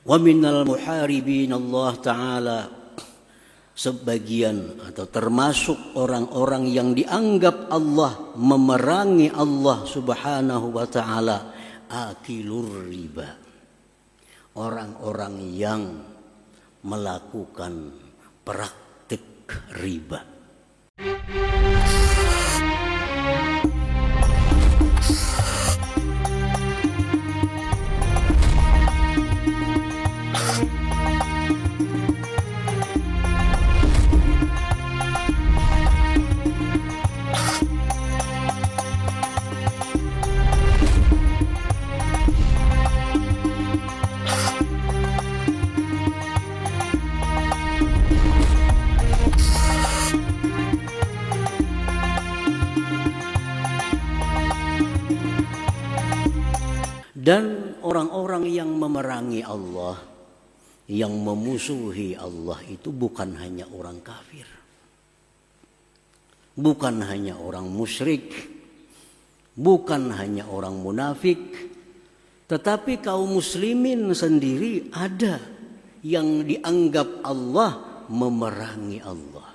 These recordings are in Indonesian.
Wa minal muharibin Allah Ta'ala, sebagian atau termasuk orang-orang yang dianggap Allah memerangi Allah Subhanahu wa Ta'ala, akilur riba, orang-orang yang melakukan praktik riba. Dan orang-orang yang memerangi Allah, yang memusuhi Allah itu bukan hanya orang kafir, bukan hanya orang musyrik, bukan hanya orang munafik, tetapi kaum muslimin sendiri ada yang dianggap Allah memerangi Allah.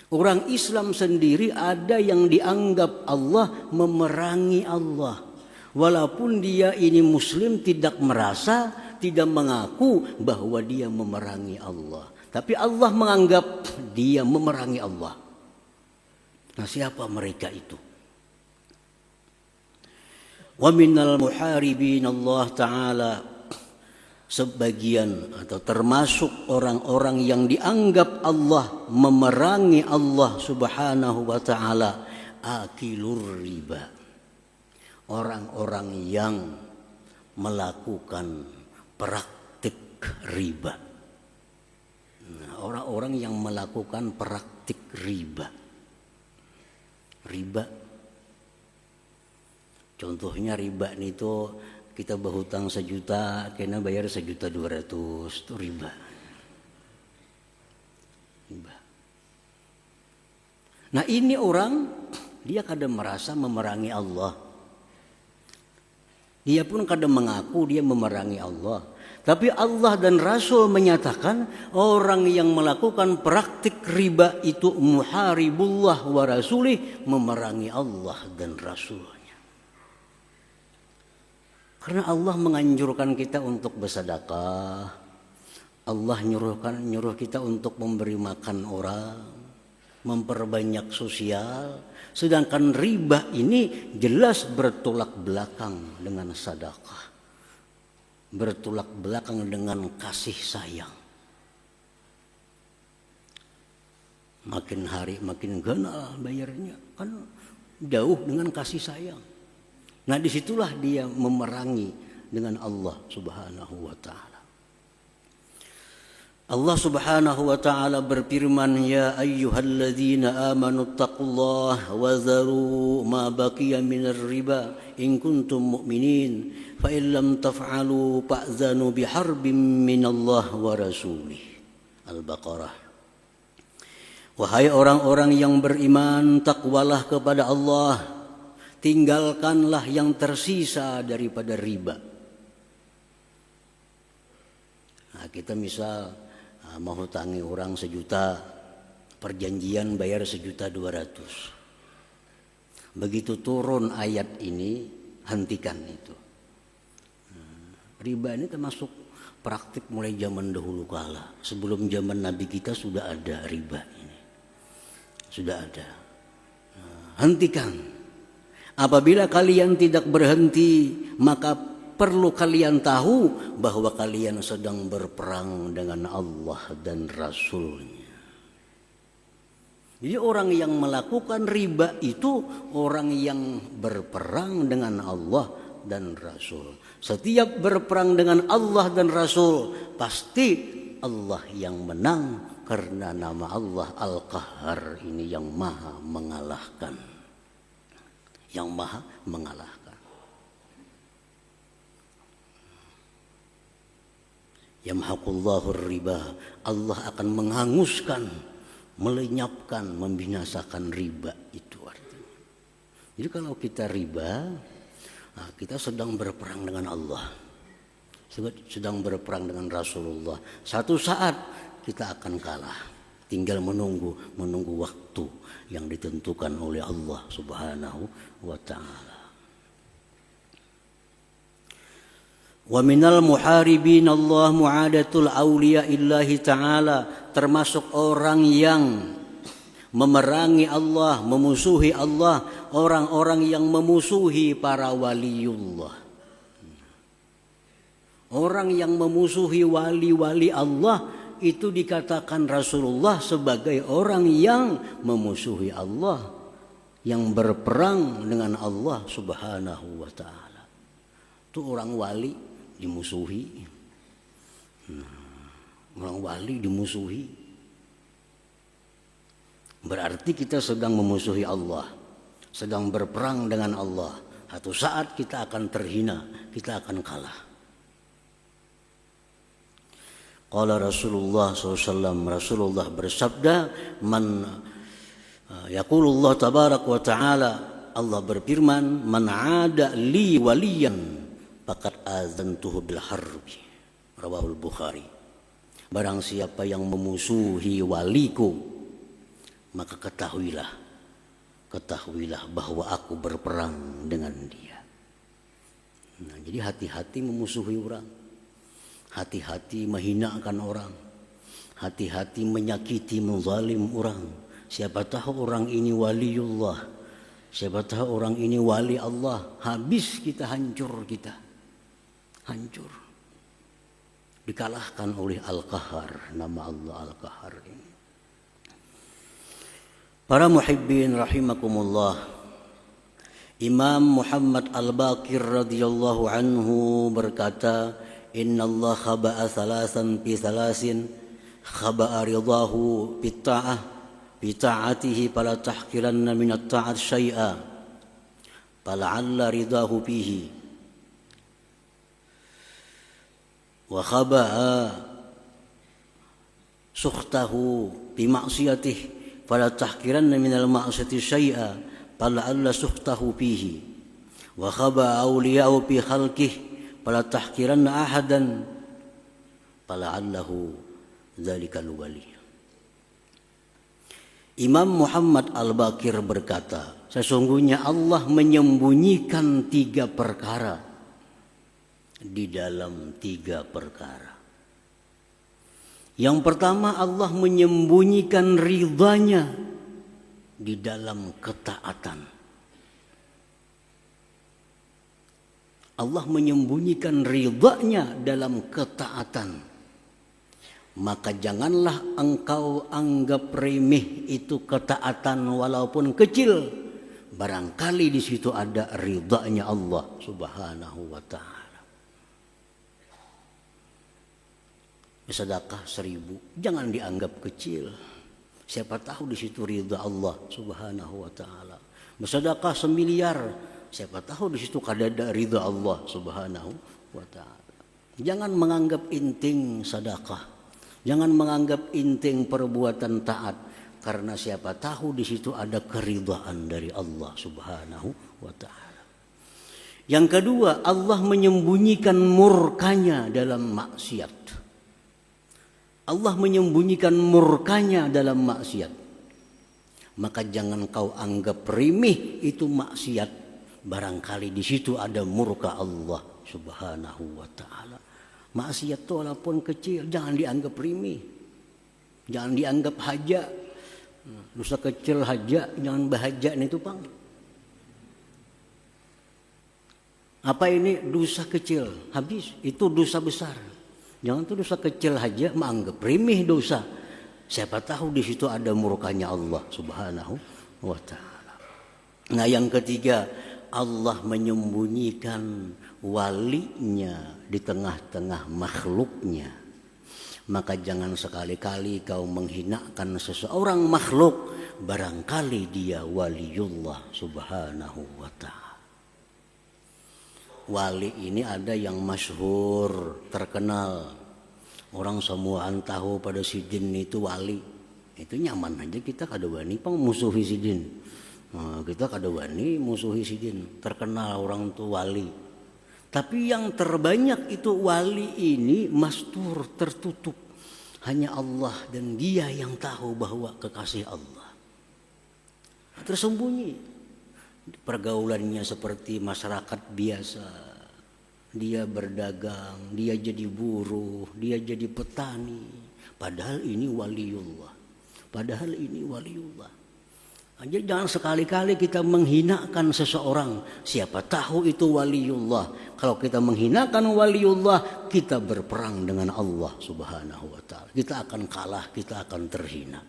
Orang Islam sendiri ada yang dianggap Allah memerangi Allah. Walaupun dia ini muslim, tidak merasa, tidak mengaku bahwa dia memerangi Allah, tapi Allah menganggap dia memerangi Allah. Nah, siapa mereka itu? Wa minal muharibin Allah Ta'ala, sebagian atau termasuk orang-orang yang dianggap Allah memerangi Allah Subhanahu wa Ta'ala, akilur riba, orang-orang yang melakukan praktik riba. Nah, orang-orang yang melakukan praktik riba. Riba, contohnya riba itu kita berhutang 1 juta, kena bayar 1.200.000, itu riba. Riba. Nah, ini orang dia kadang merasa memerangi Allah. Dia pun kadang mengaku dia memerangi Allah. Tapi Allah dan Rasul menyatakan orang yang melakukan praktik riba itu muharibullah wa rasulih, memerangi Allah dan Rasulnya. Karena Allah menganjurkan kita untuk bersedekah. Allah nyuruh kita untuk memberi makan orang, memperbanyak sosial. Sedangkan riba ini jelas bertolak belakang dengan sedekah, bertolak belakang dengan kasih sayang. Makin hari makin ganal bayarnya, kan jauh dengan kasih sayang. Nah, disitulah dia memerangi dengan Allah Subhanahu wa Ta'ala. Allah Subhanahu wa Ta'ala berfirman, ya ayyuhalladzina amanu taqullaha wa dharu ma baqiya minar riba in kuntum mu'minin fa in lam taf'alu fa'zanu biharbin minallah wa rasulih. Al-Baqarah. Wahai orang-orang yang beriman, takwalah kepada Allah, tinggalkanlah yang tersisa daripada riba. Nah, kita misal mau hutangi orang 1 juta, perjanjian bayar 1.200.000. Begitu turun ayat ini, hentikan itu. Riba ini termasuk praktik mulai zaman dahulu kala. Sebelum zaman Nabi kita sudah ada riba ini, sudah ada. Hentikan. Apabila kalian tidak berhenti, maka perlu kalian tahu bahwa kalian sedang berperang dengan Allah dan Rasulnya. Jadi orang yang melakukan riba itu orang yang berperang dengan Allah dan Rasul. Setiap berperang dengan Allah dan Rasul, pasti Allah yang menang, karena nama Allah Al-Qahhar ini yang maha mengalahkan. Yang maha mengalahkan. Yamhaqullahu riba, Allah akan menghanguskan, melenyapkan, membinasakan riba itu artinya. Jadi kalau kita riba, kita sedang berperang dengan Allah. sedang berperang dengan Rasulullah. Satu saat kita akan kalah. Tinggal menunggu waktu yang ditentukan oleh Allah Subhanahu wa taala. Wa minal muharibin Allah mu'adatul awliya illahi ta'ala, termasuk orang yang memerangi Allah, memusuhi Allah, orang-orang yang memusuhi para waliullah. Orang yang memusuhi wali-wali Allah itu dikatakan Rasulullah sebagai orang yang memusuhi Allah, yang berperang dengan Allah Subhanahu wa taala. Itu orang wali dimusuhi. Orang wali dimusuhi. Berarti kita sedang memusuhi Allah, sedang berperang dengan Allah. Satu saat kita akan terhina, kita akan kalah. Qala Rasulullah SAW, Rasulullah bersabda, yaqulullah tabarak wa ta'ala, Allah berfirman, man ada li waliyan faqad azantuhu bil harbi, rawahul Bukhari. Barang siapa yang memusuhi waliku, maka ketahuilah bahwa aku berperang dengan dia. Nah, jadi hati-hati memusuhi orang. Hati-hati menghinakan orang, hati-hati menyakiti, menzalim orang. Siapa tahu orang ini waliullah, siapa tahu orang ini wali Allah, habis kita, hancur, dikalahkan oleh Al-Qahar. Nama Allah Al-Qahar ini. Para muhibbin rahimakumullah, Imam Muhammad Al-Baqir radhiyallahu anhu berkata, Inna Allah khaba'a thalasan fi thalasin, khaba'a ridahu bita'atihi fala tahqiranna minat ta'at syai'a fala'alla ridahu fihi, wa khaba'a sukhtahu bima'siyatihi fala tahqiranna minal ma'siyati syai'a fala'alla sukhtahu fihi, wa khaba'a awliya'u fi khalqihi fala tahkiranna ahadan fala'allahu dzalikal wali. Imam Muhammad Al-Baqir berkata, sesungguhnya Allah menyembunyikan 3 perkara di dalam 3 perkara. Yang pertama, Allah menyembunyikan ridhanya di dalam ketaatan. Allah menyembunyikan ridhanya dalam ketaatan. Maka janganlah engkau anggap remeh itu ketaatan walaupun kecil. Barangkali di situ ada ridhanya Allah Subhanahu wa taala. Sedekah 1000 jangan dianggap kecil. Siapa tahu di situ ridha Allah Subhanahu wa taala. Bersedekah 1 miliar, siapa tahu di situ ada ridha Allah Subhanahu wa taala. Jangan menganggap inting sedekah. Jangan menganggap inting perbuatan taat, karena siapa tahu di situ ada keridhaan dari Allah Subhanahu wa taala. Yang kedua, Allah menyembunyikan murkanya dalam maksiat. Allah menyembunyikan murkanya dalam maksiat. Maka jangan kau anggap remeh itu maksiat. Barangkali di situ ada murka Allah Subhanahu wa taala. Maksiat itu walaupun kecil jangan dianggap remeh. Jangan dianggap haja. Dosa kecil haja, jangan bahaja itu, Bang. Apa ini dosa kecil? Habis, itu dosa besar. Jangan tuh dosa kecil haja menganggap remeh dosa. Siapa tahu di situ ada murkanya Allah Subhanahu wa taala. Nah, yang ketiga, Allah menyembunyikan walinya di tengah-tengah makhluknya. Maka jangan sekali-kali kau menghinakan seseorang makhluk, barangkali dia waliullah Subhanahu wa ta'ala. Wali ini ada yang masyhur, terkenal. Orang semuaan tahu pada Sidin itu wali. Itu nyaman aja kita kada wani pang musuhi Sidin. Nah, kita kada wani musuhi Sidin. Terkenal orang itu wali. Tapi yang terbanyak itu wali ini mastur, tertutup. Hanya Allah dan dia yang tahu bahwa kekasih Allah. Tersembunyi. Pergaulannya seperti masyarakat biasa. Dia berdagang, dia jadi buruh, dia jadi petani. Padahal ini waliullah. Jadi jangan sekali-kali kita menghinakan seseorang. Siapa tahu itu waliullah. Kalau kita menghinakan waliullah, kita berperang dengan Allah Subhanahu wa ta'ala. Kita akan kalah, kita akan terhina.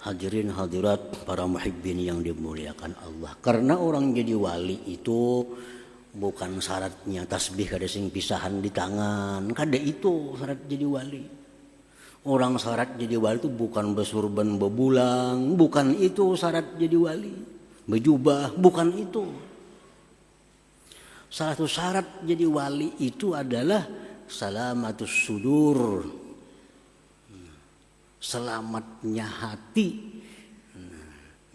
Hadirin hadirat para muhibbin yang dimuliakan Allah. Karena orang jadi wali itu bukan syaratnya tasbih kada sing pisahan di tangan. Kada itu syarat jadi wali. Orang syarat jadi wali itu bukan bersurban bebulang, bukan itu syarat jadi wali. Berjubah, bukan itu. Salah satu syarat jadi wali itu adalah salamatus sudur. Selamatnya hati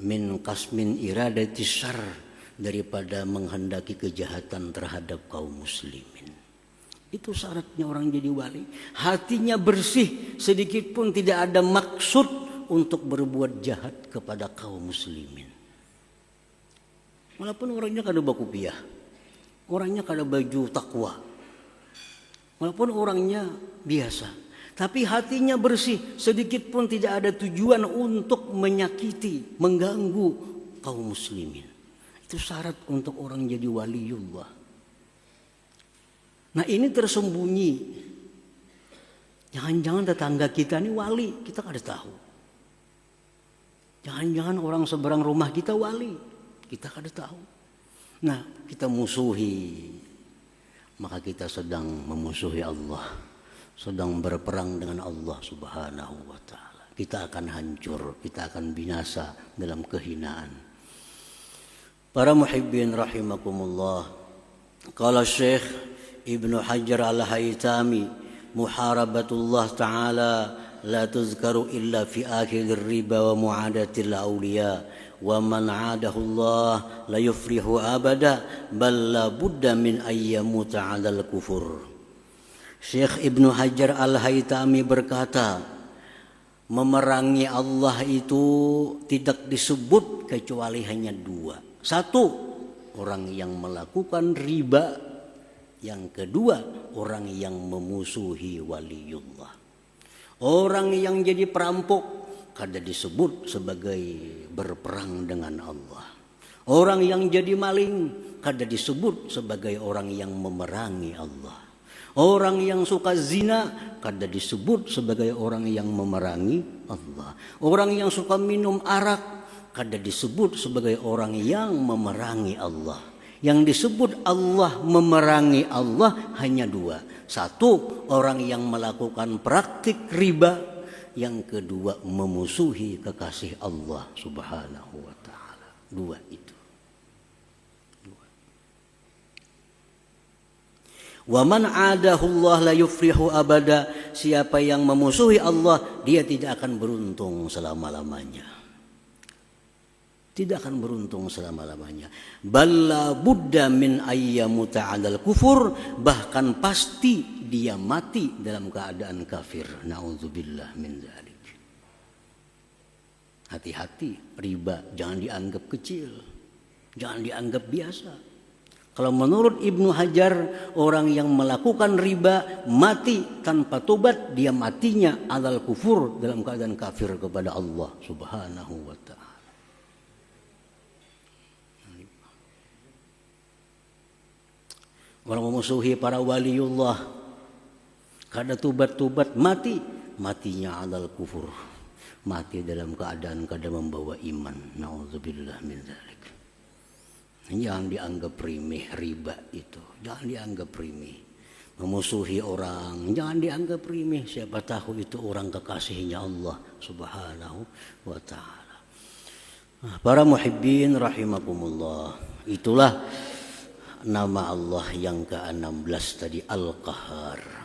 min kasmin iradati syarr, daripada menghendaki kejahatan terhadap kaum muslimin. Itu syaratnya orang jadi wali. Hatinya bersih, sedikit pun tidak ada maksud untuk berbuat jahat kepada kaum muslimin. Walaupun orangnya kada bakupiah, orangnya kada baju takwa, walaupun orangnya biasa, tapi hatinya bersih, sedikit pun tidak ada tujuan untuk menyakiti, mengganggu kaum muslimin. Itu syarat untuk orang jadi waliullah. Nah ini tersembunyi. Jangan-jangan tetangga kita ini wali, kita kada tahu. Jangan-jangan orang seberang rumah kita wali, kita kada tahu. Nah kita musuhi, maka kita sedang memusuhi Allah, sedang berperang dengan Allah Subhanahu wa ta'ala. Kita akan hancur, kita akan binasa dalam kehinaan. Para muhibbin rahimakumullah. Qala Syekh Ibnu Hajar al-Haytami, muharabatullah ta'ala la tuzkaru illa fi akhir riba wa mu'adatil awliya wa man 'adahu Allah la yufrihu abada bal la budda min ayyamuta 'alal kufur. Syekh Ibnu Hajar al-Haytami berkata, memerangi Allah itu tidak disebut kecuali hanya dua. Satu, orang yang melakukan riba. Yang kedua, orang yang memusuhi waliullah. Orang yang jadi perampok kada disebut sebagai berperang dengan Allah. Orang yang jadi maling kada disebut sebagai orang yang memerangi Allah. Orang yang suka zina kada disebut sebagai orang yang memerangi Allah. Orang yang suka minum arak kada disebut sebagai orang yang memerangi Allah. Yang disebut Allah memerangi Allah hanya dua. Satu, orang yang melakukan praktik riba. Yang kedua, memusuhi kekasih Allah Subhanahu wa ta'ala. Dua itu. Wa man 'adahu Allah la yufrihu abada. Siapa yang memusuhi Allah, dia tidak akan beruntung selama-lamanya. Tidak akan beruntung selama-lamanya. Balla budda min ayyamuta 'alal kufur, bahkan pasti dia mati dalam keadaan kafir. Nauzubillah min dzalik. Hati-hati, riba jangan dianggap kecil. Jangan dianggap biasa. Kalau menurut Ibnu Hajar, orang yang melakukan riba mati tanpa tobat, dia matinya 'alal kufur, dalam keadaan kafir kepada Allah Subhanahu wa ta'ala. Orang memusuhi para waliullah, kada tubat-tubat, matinya alal kufur, mati dalam keadaan kada membawa iman. Nauzubillah min dzalik. Jangan dianggap remeh riba itu, jangan dianggap remeh. Memusuhi orang jangan dianggap remeh. Siapa tahu itu orang kekasihnya Allah Subhanahu wa ta'ala. Para muhibbin rahimakumullah, itulah nama Allah yang ke-16 tadi, Al-Qahhar.